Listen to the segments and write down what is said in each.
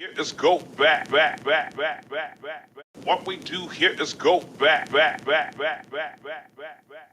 here is go back, back, back, back, back, back, back. What we do here is go back, back, back, back, back, back, back, back.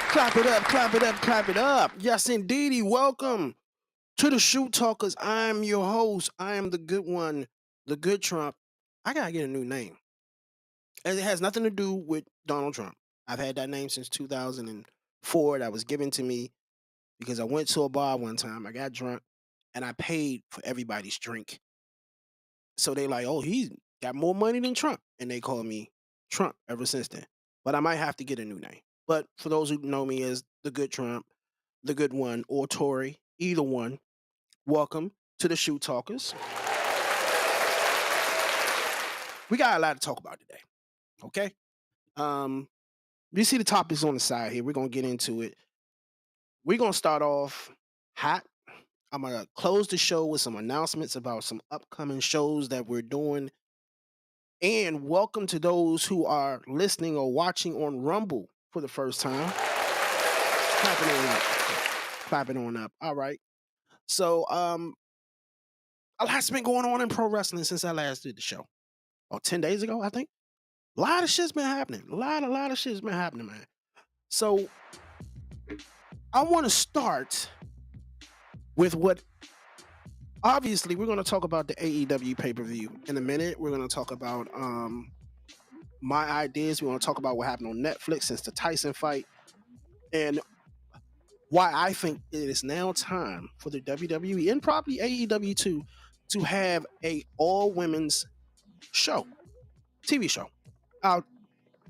Clap it up, clap it up, clap it up. Yes, indeedy. Welcome to the Shoot Talkers. I'm your host. I am the good one, the good Trump. I gotta get a new name. And it has nothing to do with Donald Trump. I've had that name since 2004. That was given to me because I went to a bar one time. I got drunk and I paid for everybody's drink. So they like, oh, he's got more money than Trump. And they call me Trump ever since then. But I might have to get a new name. But for those who know me as the good Trump, the good one, or Tory, either one, welcome to the Shoot Talkers. We got a lot to talk about today. Okay? You see the topics on the side here. We're gonna get into it. We're gonna start off hot. I'm gonna close the show with some announcements about some upcoming shows that we're doing. And welcome to those who are listening or watching on Rumble for the first time. Clapping on up. Clapping on up. All right. So a lot's been going on in pro wrestling since I last did the show. Oh, 10 days ago, I think. A lot of shit's been happening. A lot of shit's been happening, man. So I want to start with what. Obviously, we're going to talk about the AEW pay per view in a minute. We're going to talk about my ideas. We want to talk about what happened on Netflix since the Tyson fight, and why I think it is now time for the WWE and probably AEW too to have a all women's show, TV show. I'll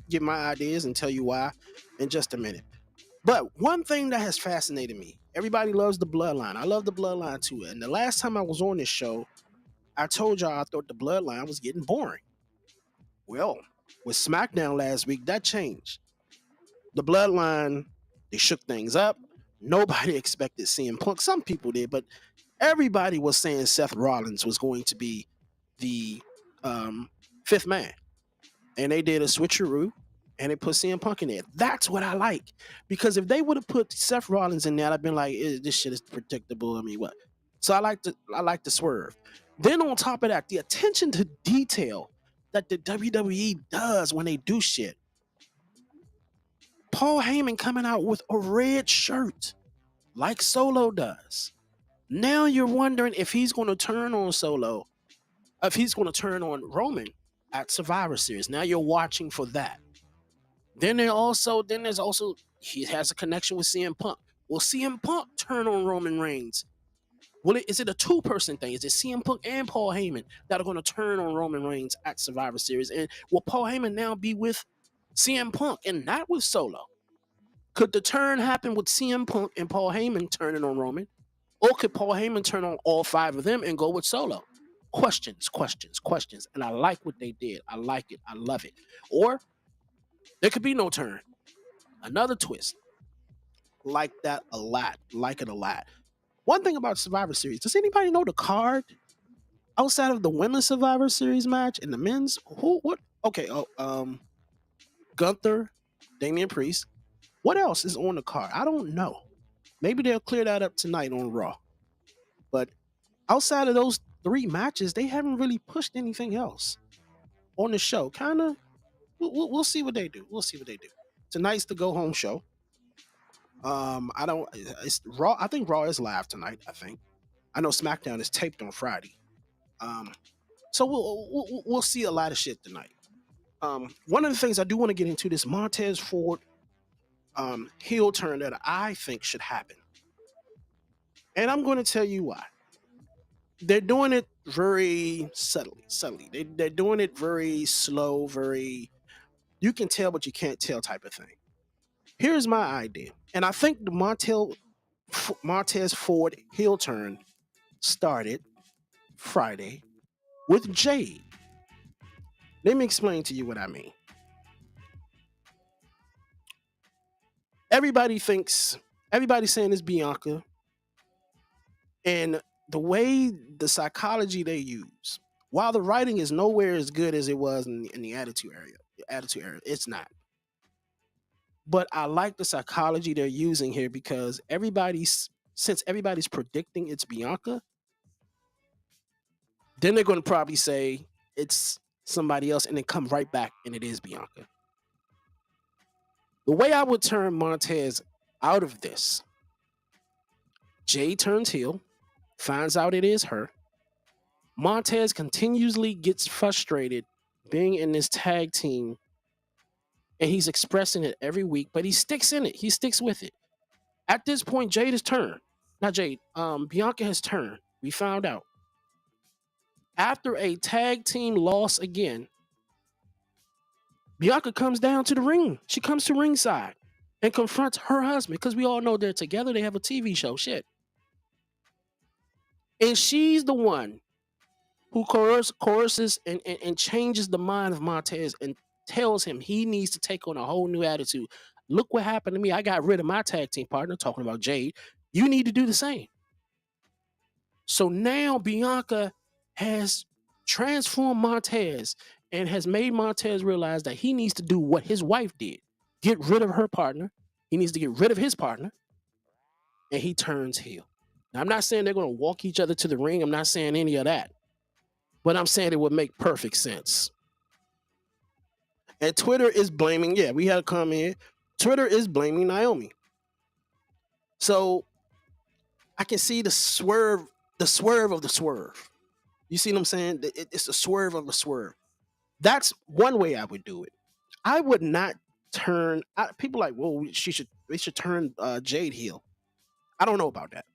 give my ideas and tell you why in just a minute. But one thing that has fascinated me, everybody loves the bloodline. I love the bloodline too. And the last time I was on this show, I told y'all I thought the bloodline was getting boring. Well, with SmackDown last week, that changed. The bloodline, they shook things up. Nobody expected CM Punk. Some people did, but everybody was saying Seth Rollins was going to be the fifth man. And they did a switcheroo and they put CM Punk in there. That's what I like. Because if they would have put Seth Rollins in there, I'd been like, this shit is predictable. I mean, what? So I like to swerve. Then on top of that, the attention to detail that the WWE does when they do shit. Paul Heyman coming out with a red shirt like Solo does. Now you're wondering if he's going to turn on Solo, if he's going to turn on Roman at Survivor Series. Now you're watching for that. Then there's also he has a connection with CM Punk. Will CM Punk turn on Roman Reigns? Is it a two-person thing? Is it CM Punk and Paul Heyman that are going to turn on Roman Reigns at Survivor Series? And will Paul Heyman now be with CM Punk and not with Solo? Could the turn happen with CM Punk and Paul Heyman turning on Roman? Or could Paul Heyman turn on all five of them and go with Solo? Questions. And I like what they did. I like it. I love it. Or there could be no turn. Another twist. Like that a lot. Like it a lot. One thing about Survivor Series, does anybody know the card outside of the women's Survivor Series match and the men's? What? Okay, Gunther, Damian Priest. What else is on the card? I don't know. Maybe they'll clear that up tonight on Raw. But outside of those three matches, they haven't really pushed anything else on the show. Kind of, we'll see what they do. We'll see what they do. Tonight's the go home show. It's Raw. I think Raw is live tonight. I know SmackDown is taped on Friday. So we'll see a lot of shit tonight. One of the things I do want to get into this Montez Ford heel turn that I think should happen, and I'm going to tell you why. They're doing it very subtly. They're doing it very slow, very you can tell but you can't tell type of thing. Here's my idea, and I think the Montez Ford heel turn started Friday with Jade. Let me explain to you what I mean. Everybody's saying it's Bianca, and the way the psychology they use, while the writing is nowhere as good as it was in the attitude area, it's not. But I like the psychology they're using here because since everybody's predicting it's Bianca, then they're going to probably say it's somebody else and then come right back and it is Bianca. The way I would turn Montez out of this, Jay turns heel, finds out it is her. Montez continuously gets frustrated being in this tag team, and he's expressing it every week, but he sticks in it. He sticks with it. At this point, Jade has turned. Not Jade. Bianca has turned. We found out. After a tag team loss again, Bianca comes down to the ring. She comes to ringside and confronts her husband because we all know they're together. They have a TV show. Shit. And she's the one who coerces and changes the mind of Montez and tells him he needs to take on a whole new attitude. Look what happened to me. I got rid of my tag team partner, talking about Jade. You need to do the same. So now Bianca has transformed Montez and has made Montez realize that he needs to do what his wife did. Get rid of her partner. He needs to get rid of his partner. And he turns heel. Now, I'm not saying they're going to walk each other to the ring. I'm not saying any of that. But I'm saying it would make perfect sense. And Twitter is blaming, yeah, we had a comment here. Twitter is blaming Naomi. So I can see the swerve of the swerve. You see what I'm saying? It's the swerve of the swerve. That's one way I would do it. I would not turn people like, well, they should turn Jade heel. I don't know about that.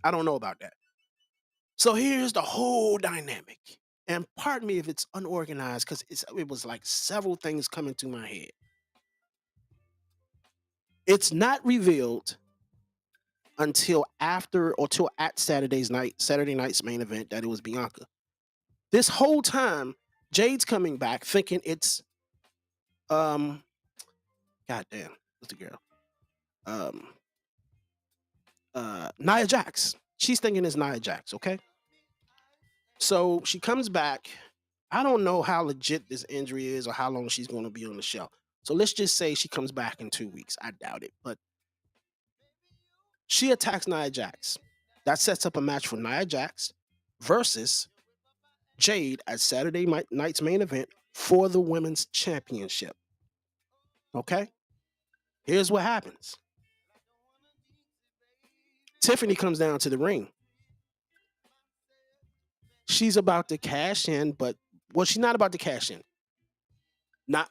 I don't know about that. So here's the whole dynamic. And pardon me if it's unorganized because it was like several things coming to my head. It's not revealed until after or till at Saturday night's main event that it was Bianca. This whole time, Jade's coming back thinking it's goddamn, what's the girl? Nia Jax. She's thinking it's Nia Jax, okay? So she comes back. I don't know how legit this injury is or how long she's going to be on the show. So let's just say she comes back in 2 weeks. I doubt it, but she attacks Nia Jax. That sets up a match for Nia Jax versus Jade at Saturday night's main event for the women's championship. Okay? Here's what happens. Tiffany comes down to the ring. She's about to cash in, but she's not about to cash in.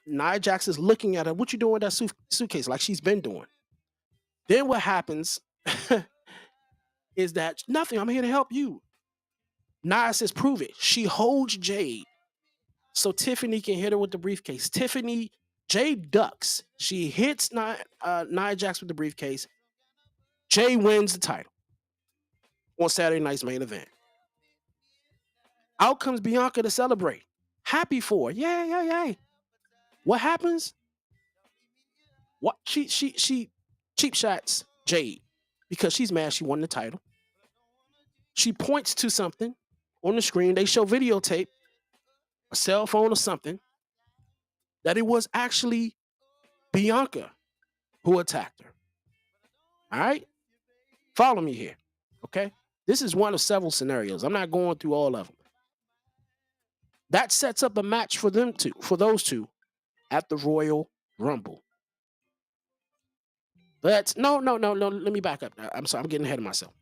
Nia Jax is looking at her. What you doing with that suitcase? Like she's been doing. Then what happens is that nothing. I'm here to help you. Nia says, prove it. She holds Jade so Tiffany can hit her with the briefcase. Jade ducks. She hits Nia Jax with the briefcase. Jade wins the title on Saturday night's main event. Out comes Bianca to celebrate. Happy for her. Yay, yay, yay. What happens? What she cheap shots Jade because she's mad she won the title. She points to something on the screen. They show videotape, a cell phone or something, that it was actually Bianca who attacked her. All right? Follow me here. Okay? This is one of several scenarios. I'm not going through all of them. That sets up a match for those two at the Royal Rumble. But no. Let me back up. I'm sorry, I'm getting ahead of myself.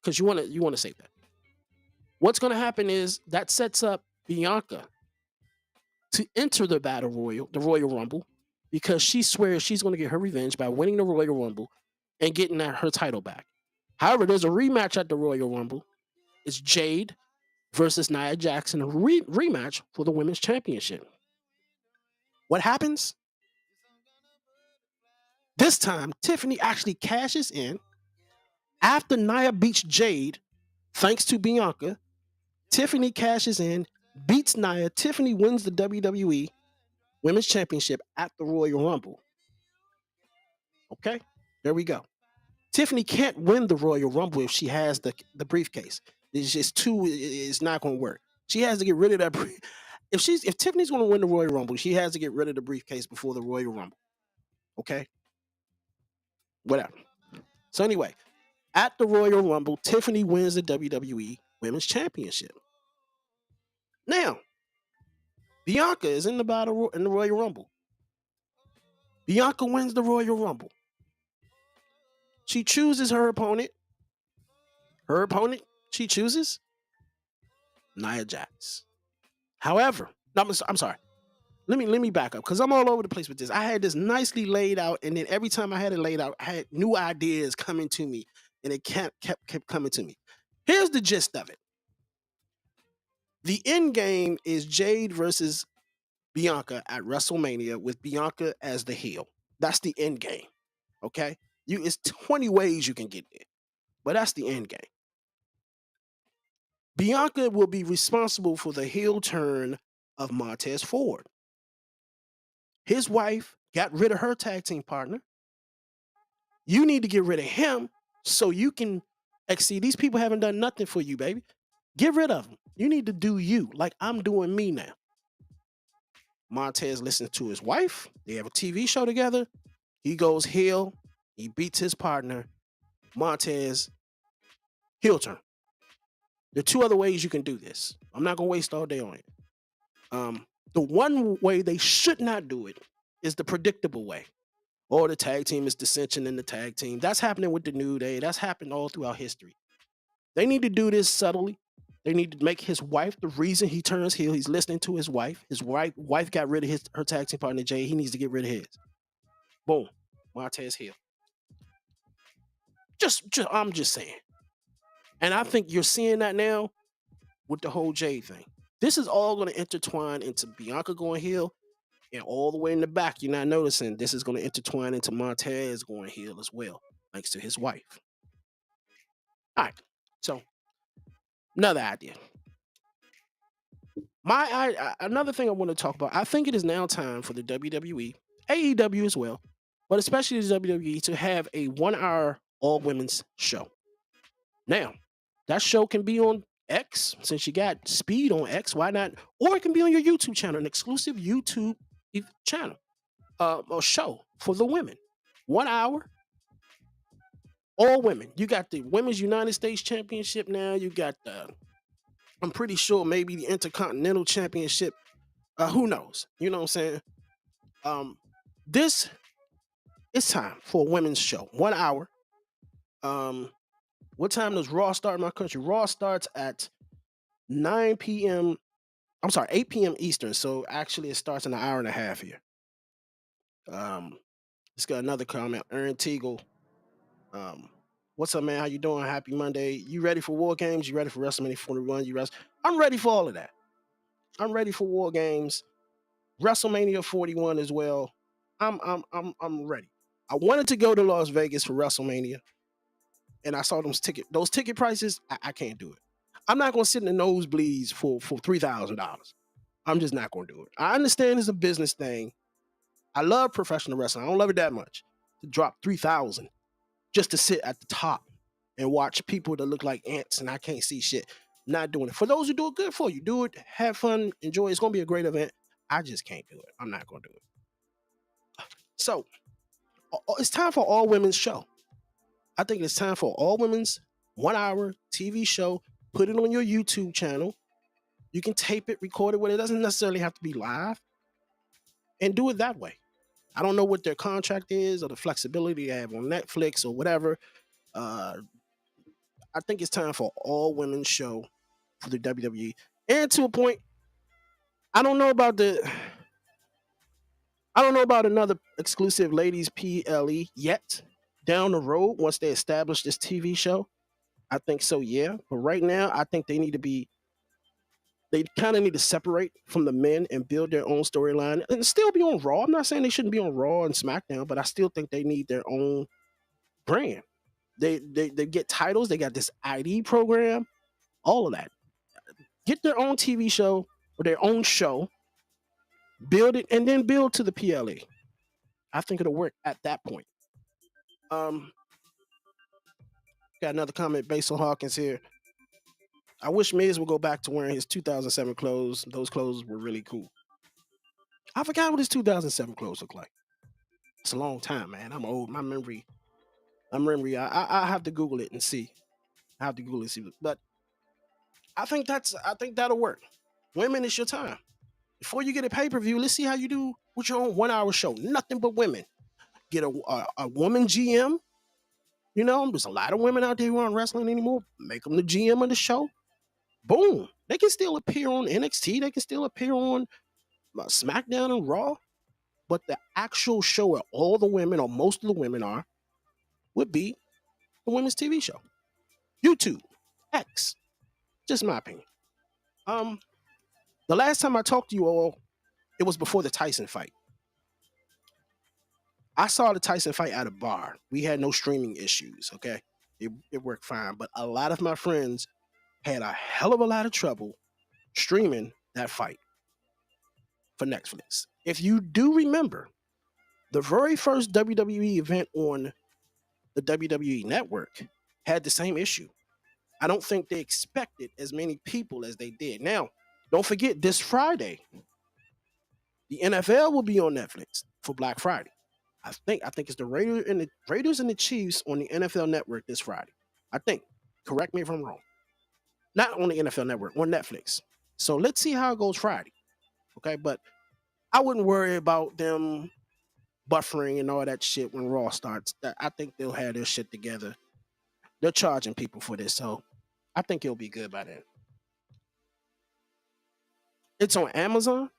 Because you want to say that. What's going to happen is that sets up Bianca to enter the Royal Rumble, because she swears she's going to get her revenge by winning the Royal Rumble and getting her title back. However, there's a rematch at the Royal Rumble. It's Jade versus Nia Jax, a rematch for the Women's Championship. What happens? This time, Tiffany actually cashes in after Nia beats Jade, thanks to Bianca. Tiffany cashes in, beats Nia. Tiffany wins the WWE Women's Championship at the Royal Rumble. Okay, there we go. Tiffany can't win the Royal Rumble if she has the briefcase. It's just it's not going to work. She has to get rid of that. If Tiffany's going to win the Royal Rumble, she has to get rid of the briefcase before the Royal Rumble. Okay, whatever. So anyway, at the Royal Rumble, Tiffany wins the WWE Women's Championship. Now, Bianca is in the battle in the Royal Rumble. Bianca wins the Royal Rumble. She chooses her opponent. Her opponent she chooses Nia Jax. However, no, I'm sorry. Let me back up because I'm all over the place with this. I had this nicely laid out, and then every time I had it laid out, I had new ideas coming to me, and it kept coming to me. Here's the gist of it. The end game is Jade versus Bianca at WrestleMania with Bianca as the heel. That's the end game. Okay? It's 20 ways you can get there, but that's the end game. Bianca will be responsible for the heel turn of Montez Ford. His wife got rid of her tag team partner. You need to get rid of him so you can exceed. These people haven't done nothing for you, baby. Get rid of them. You need to do you like I'm doing me now. Montez listens to his wife. They have a TV show together. He goes heel. He beats his partner. Montez, heel turn. There are two other ways you can do this. I'm not going to waste all day on it. The one way they should not do it is the predictable way. Or the tag team is dissension in the tag team. That's happening with the New Day. That's happened all throughout history. They need to do this subtly. They need to make his wife the reason he turns heel. He's listening to his wife. His wife got rid of her tag team partner Jay. He needs to get rid of his. Boom, Montez heel. Just I'm just saying. And I think you're seeing that now with the whole Jay thing. This is all going to intertwine into Bianca going heel, and all the way in the back, you're not noticing this is going to intertwine into Montez going heel as well, thanks to his wife. All right, so another idea. Another thing I want to talk about. I think it is now time for the WWE, AEW as well, but especially the WWE to have a 1 hour all women's show. Now, that show can be on X, since you got Speed on X. Why not? Or it can be on your YouTube channel, an exclusive YouTube channel or show for the women. 1 hour, all women. You got the Women's United States Championship now. You got I'm pretty sure maybe the Intercontinental Championship. Who knows? You know what I'm saying? This it's time for a women's show. 1 hour. What time does Raw start in my country? Raw starts at 9 p.m. I'm sorry, 8 p.m. Eastern. So actually, it starts in an hour and a half here. Let's got another comment. Aaron Teagle. What's up, man? How you doing? Happy Monday. You ready for War Games? You ready for WrestleMania 41? I'm ready for all of that. I'm ready for War Games. WrestleMania 41 as well. I'm ready. I wanted to go to Las Vegas for WrestleMania, and I saw those ticket prices. I can't do it. I'm not gonna sit in the nosebleeds for $3,000. I'm just not gonna do it. I understand it's a business thing. I love professional wrestling. I don't love it that much to drop 3,000 just to sit at the top and watch people that look like ants and I can't see shit. Not doing it. For those who do it, good for you. Do it, have fun, enjoy. It's gonna be a great event. I just can't do it. I'm not gonna do it. So it's time for all women's show. I think it's time for all women's 1 hour TV show. Put it on your YouTube channel. You can tape it, record it, it doesn't necessarily have to be live, and do it that way. I don't know what their contract is or the flexibility they have on Netflix or whatever. I think it's time for all women's show for the WWE. And to a point, I don't know about another exclusive ladies PLE yet. Down the road, once they establish this TV show, I think so, yeah. But right now, I think they kind of need to separate from the men and build their own storyline and still be on Raw. I'm not saying they shouldn't be on Raw and SmackDown, but I still think they need their own brand. They get titles. They got this ID program, all of that. Get their own TV show or their own show, build it, and then build to the PLE. I think it'll work at that point. Got another comment. Basil Hawkins here. I wish Miz would go back to wearing his 2007 clothes. Those clothes were really cool. I forgot what his 2007 clothes look like. It's a long time, man. I'm old. My memory. I have to Google it and see. I have to Google it and see. But I think that'll work. Women, it's your time. Before you get a pay-per-view, let's see how you do with your own 1 hour show. Nothing but women. Get a woman GM. You know, there's a lot of women out there who aren't wrestling anymore. Make them the GM of the show. Boom. They can still appear on NXT. They can still appear on SmackDown and Raw. But the actual show where all the women or most of the women are would be the women's TV show. YouTube, X. Just my opinion. The last time I talked to you all, it was before the Tyson fight. I saw the Tyson fight at a bar. We had no streaming issues, okay? It worked fine. But a lot of my friends had a hell of a lot of trouble streaming that fight for Netflix. If you do remember, the very first WWE event on the WWE network had the same issue. I don't think they expected as many people as they did. Now, don't forget this Friday, the NFL will be on Netflix for Black Friday. I think it's the Raiders and the Chiefs on the NFL network this Friday. I think. Correct me if I'm wrong. Not on the NFL network, on Netflix. So let's see how it goes Friday. Okay, but I wouldn't worry about them buffering and all that shit when Raw starts. I think they'll have their shit together. They're charging people for this, so I think it'll be good by then. It's on Amazon.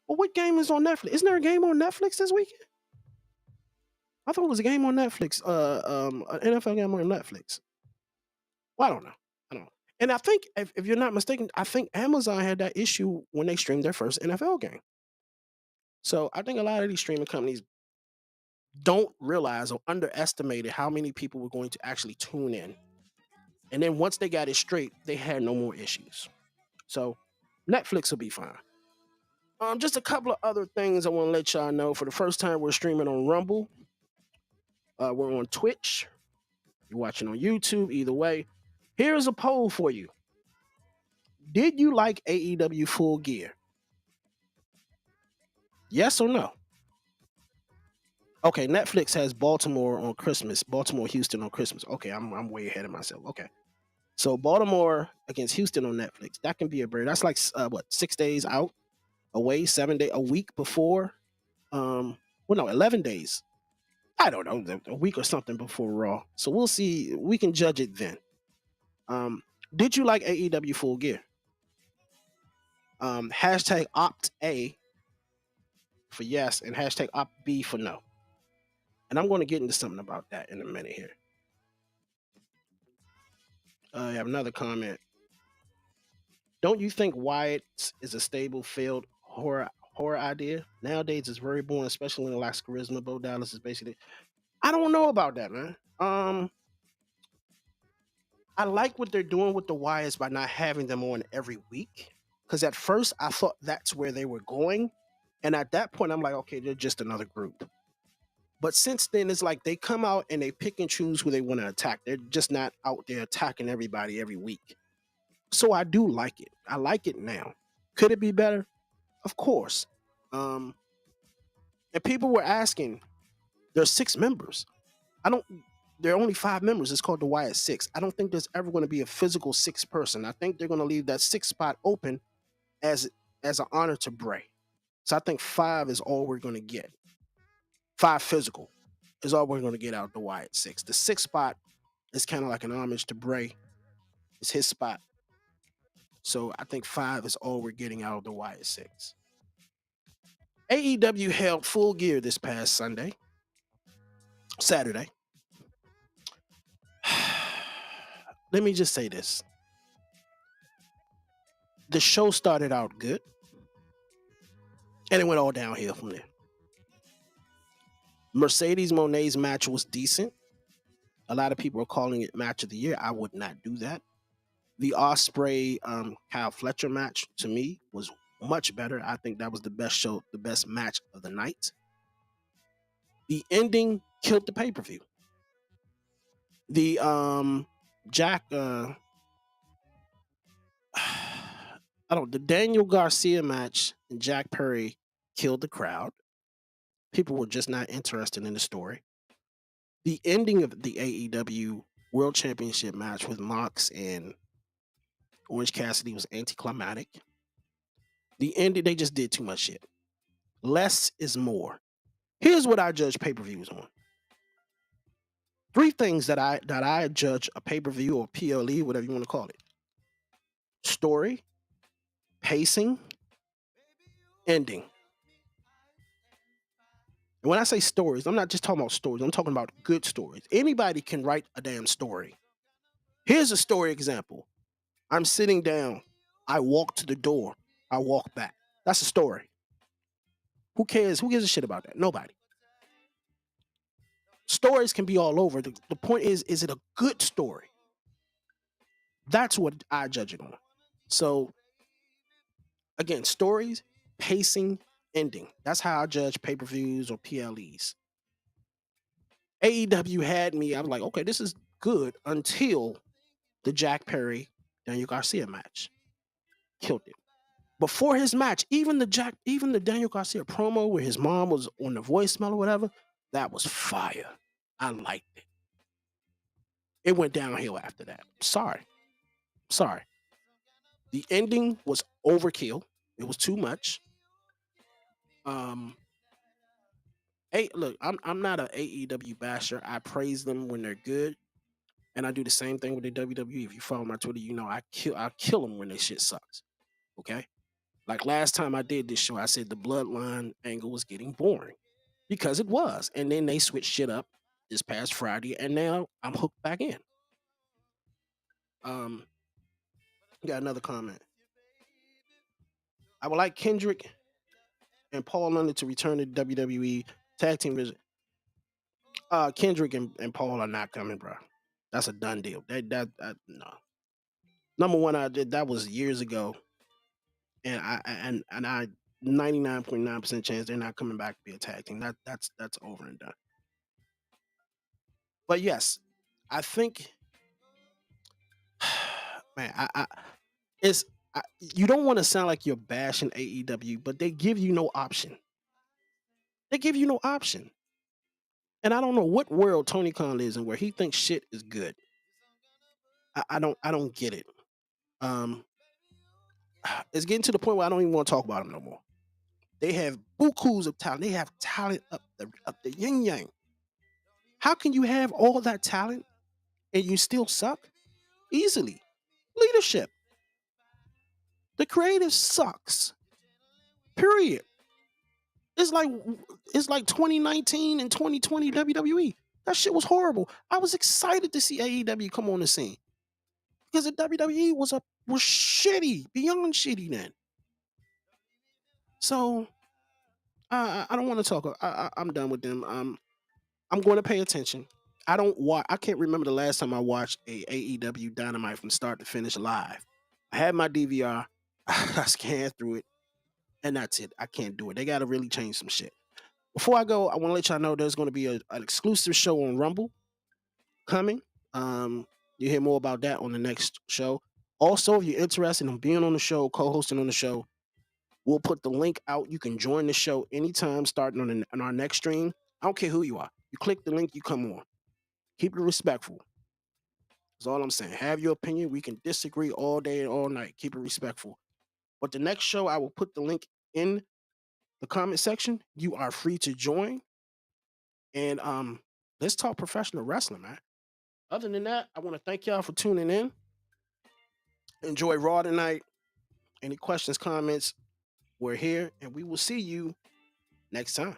Well, what game is on Netflix? Isn't there a game on Netflix this weekend? I thought it was a game on Netflix. An NFL game on Netflix. Well, I don't know. I don't know. And I think if you're not mistaken, I think Amazon had that issue when they streamed their first NFL game. So I think a lot of these streaming companies don't realize or underestimated how many people were going to actually tune in. And then once they got it straight, they had no more issues. So Netflix will be fine. Just a couple of other things I want to let y'all know. For the first time, we're streaming on Rumble. We're on Twitch. You're watching on YouTube. Either way, here's a poll for you. Did you like AEW Full Gear? Yes or no? Okay, Netflix has Baltimore on Christmas, Baltimore Houston on Christmas. Okay, I'm way ahead of myself. Okay, so Baltimore against Houston on Netflix. That can be a break. That's like what 6 days out, away, 7 day, a week before. Well, no, 11 days. I don't know, a week or something before Raw. So we'll see. We can judge it then. Did you like AEW Full Gear? Hashtag opt A for yes, and hashtag opt B for no. And I'm going to get into something about that in a minute here. I have another comment. Don't you think Wyatt is a stable, failed horror idea? Nowadays, it's very boring, especially when it lacks charisma. Bo Dallas is basically. I don't know about that, man. I like what they're doing with the Wyatts by not having them on every week. Because at first, I thought that's where they were going, and at that point, I'm like, okay, they're just another group. But since then, it's like they come out and they pick and choose who they want to attack. They're just not out there attacking everybody every week. So I do like it. I like it now. Could it be better? Of course. And people were asking, there's 6 members. I don't there are only 5 members. It's called the Wyatt Six. I don't think there's ever going to be a physical 6 person. I think they're going to leave that 6 spot open as an honor to Bray. So I think 5 is all we're going to get. 5 physical is all we're going to get out of the Wyatt Six. The 6 spot is kind of like an homage to Bray. It's his spot. So I think 5 is all we're getting out of the Wyatt Six. AEW held Full Gear this past Saturday. Let me just say this. The show started out good, and it went all downhill from there. Mercedes Moné's match was decent. A lot of people are calling it match of the year. I would not do that. The Ospreay Kyle Fletcher match to me was much better. I think that was the best match of the night. The ending killed the pay-per-view. The the Daniel Garcia match and Jack Perry killed the crowd. People were just not interested in the story. The ending of the AEW World Championship match with Mox and Orange Cassidy was anticlimactic. The ending, they just did too much shit. Less is more. Here's what I judge pay-per-views on. 3 things that I judge a pay-per-view or PLE, whatever you want to call it. Story, pacing, ending. And when I say stories, I'm not just talking about stories. I'm talking about good stories. Anybody can write a damn story. Here's a story example. I'm sitting down. I walk to the door. I walk back. That's a story. Who cares? Who gives a shit about that? Nobody. Stories can be all over. The point is it a good story? That's what I judge it on. So, again, stories, pacing, ending. That's how I judge pay-per-views or PLEs. AEW had me. I was like, okay, this is good until the Jack Perry Daniel Garcia match. Killed it. Before his match, even the Daniel Garcia promo where his mom was on the voicemail or whatever, that was fire. I liked it. It went downhill after that. Sorry. The ending was overkill. It was too much. Um, hey, look, I'm not a AEW basher. I praise them when they're good, and I do the same thing with the WWE. If you follow my Twitter, you know I kill them when their shit sucks. Okay, like last time I did this show, I said the Bloodline angle was getting boring because it was, and then they switched shit up this past Friday, and now I'm hooked back in. Um, got another comment. I would like Kendrick and Paul London to return to WWE tag team visit. Kendrick and Paul are not coming, bro. That's a done deal. That no. Number one, I did that was years ago, and I 99.9% chance they're not coming back to be a tag team. That's over and done. But yes, I think, man, it's you don't want to sound like you're bashing AEW, but they give you no option. They give you no option. And I don't know what world Tony Khan lives in where he thinks shit is good. I don't get it. Um, it's getting to the point where I don't even want to talk about them no more. They have bukus of talent. They have talent up the yin yang. How can you have all that talent and you still suck? Easily. Leadership. The creative sucks. Period. It's like it's like 2019 and 2020 WWE. That shit was horrible. I was excited to see AEW come on the scene because the WWE was shitty, beyond shitty then. So I don't want to talk. I'm done with them. I'm going to pay attention. I don't watch. I can't remember the last time I watched a AEW Dynamite from start to finish live. I had my DVR. I scanned through it, and that's it. I can't do it. They got to really change some shit. Before I go, I want to let y'all know there's going to be an exclusive show on Rumble coming. You hear more about that on the next show. Also, if you're interested in being on the show, co-hosting on the show, we'll put the link out. You can join the show anytime starting on our next stream. I don't care who you are. You click the link, you come on. Keep it respectful. That's all I'm saying. Have your opinion. We can disagree all day and all night. Keep it respectful. But the next show, I will put the link in the comment section. You are free to join. And let's talk professional wrestling, man. Other than that, I want to thank y'all for tuning in. Enjoy Raw tonight. Any questions, comments, we're here, and we will see you next time.